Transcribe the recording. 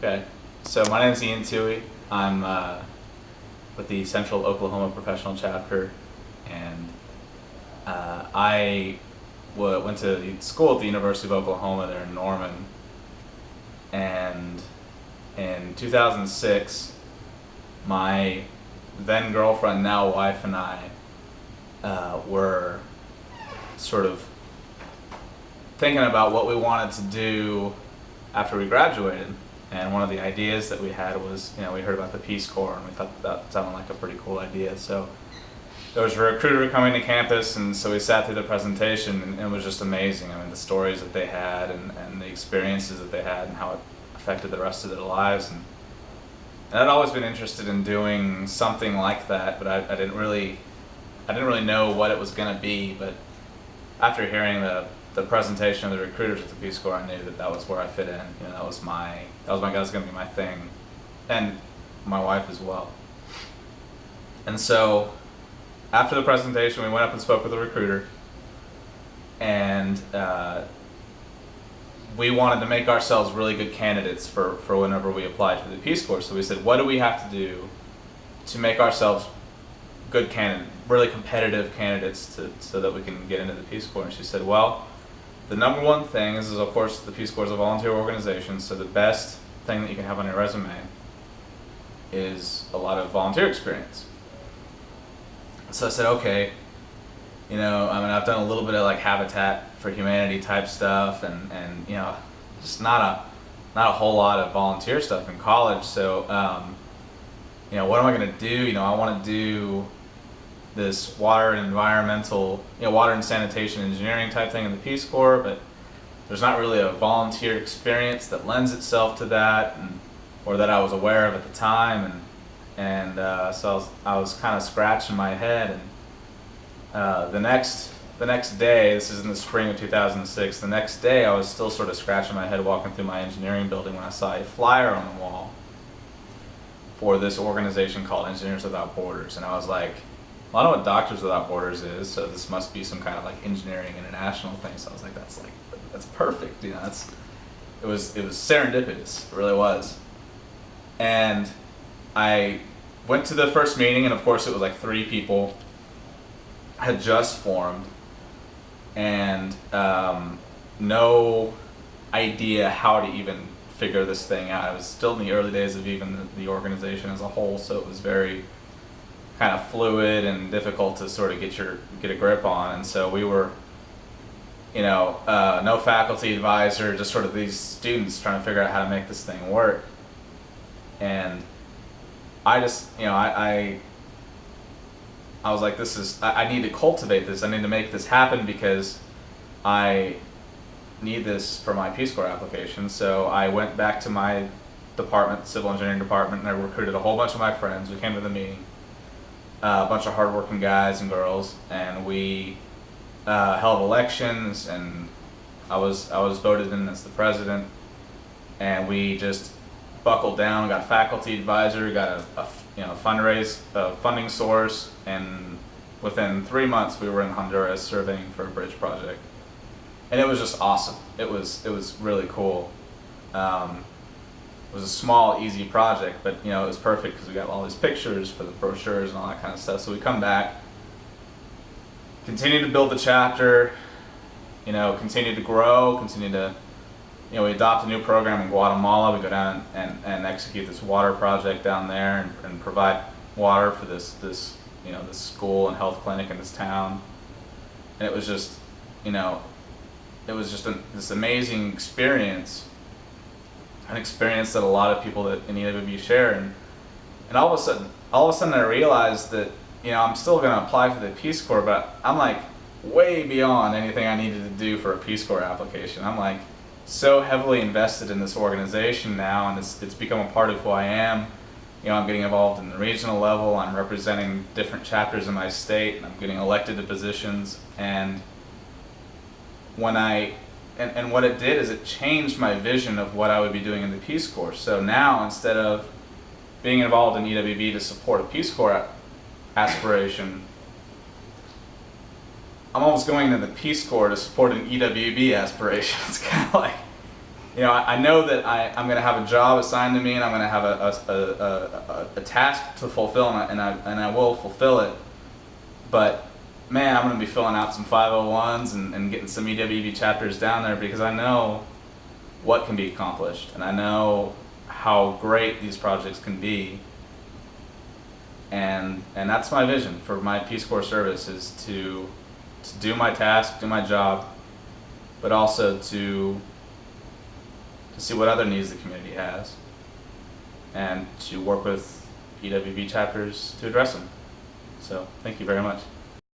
Okay, so my name is Ian Toohey. I'm with the Central Oklahoma Professional Chapter, and I went to school at the University of Oklahoma there in Norman. And in 2006, my then girlfriend, now wife, and I were sort of thinking about what we wanted to do after we graduated. And one of the ideas that we had was, we heard about the Peace Corps, and we thought that sounded like a pretty cool idea. So there was a recruiter coming to campus, and so we sat through the presentation, and it was just amazing. I mean, the stories that they had and the experiences that they had and how it affected the rest of their lives. And I'd always been interested in doing something like that, but I didn't really know what it was going to be. But after hearing the presentation of the recruiters at the Peace Corps, I knew that was where I fit in. That was going to be my thing, and my wife as well. And so after the presentation, we went up and spoke with the recruiter, and we wanted to make ourselves really good candidates for whenever we applied for the Peace Corps. So we said, what do we have to do to make ourselves good candidates, really competitive candidates, so that we can get into the Peace Corps? And she said, well, the number one thing is of course the Peace Corps is a volunteer organization, so the best thing that you can have on your resume is a lot of volunteer experience. So I said, okay, I've done a little bit of like Habitat for Humanity type stuff, and just not a whole lot of volunteer stuff in college. So what am I going to do? I want to do this water and environmental, water and sanitation engineering type thing in the Peace Corps, but there's not really a volunteer experience that lends itself to that, or that I was aware of at the time, and so I was kind of scratching my head, and the next day, this is in the spring of 2006, the next day I was still sort of scratching my head walking through my engineering building when I saw a flyer on the wall for this organization called Engineers Without Borders, and I was like, well, I know what Doctors Without Borders is, so this must be some kind of like engineering international thing. So I was like, that's perfect. It was serendipitous. It really was. And I went to the first meeting, and of course it was like 3 people had just formed, and no idea how to even figure this thing out. I was still in the early days of even the organization as a whole, so it was very kind of fluid and difficult to sort of get a grip on. And so we were, no faculty advisor, just sort of these students trying to figure out how to make this thing work. And I just, I was like, I need to cultivate this. I need to make this happen because I need this for my Peace Corps application. So I went back to my department, civil engineering department, and I recruited a whole bunch of my friends. We came to the meeting, a bunch of hardworking guys and girls, and we held elections, and I was voted in as the president, and we just buckled down, got a faculty advisor, got a funding source, and within 3 months we were in Honduras surveying for a bridge project, and it was just awesome. It was really cool. It was a small, easy project, but it was perfect because we got all these pictures for the brochures and all that kind of stuff. So we come back, continue to build the chapter, continue to grow, continue to, we adopt a new program in Guatemala. We go down and execute this water project down there and provide water for this school and health clinic in this town. And it was just, this amazing experience. An experience that a lot of people that in EWB share, and all of a sudden I realized that I'm still going to apply for the Peace Corps, but I'm like way beyond anything I needed to do for a Peace Corps application. I'm like so heavily invested in this organization now, and it's become a part of who I am. I'm getting involved in the regional level. I'm representing different chapters in my state, and I'm getting elected to positions. And And what it did is it changed my vision of what I would be doing in the Peace Corps. So now, instead of being involved in EWB to support a Peace Corps aspiration, I'm almost going into the Peace Corps to support an EWB aspiration. It's kind of like, I know that I'm going to have a job assigned to me, and I'm going to have a task to fulfill, and I will fulfill it. But man, I'm going to be filling out some 501s and getting some EWB chapters down there, because I know what can be accomplished, and I know how great these projects can be. And that's my vision for my Peace Corps service, is to do my task, do my job, but also to see what other needs the community has, and to work with EWB chapters to address them. So thank you very much.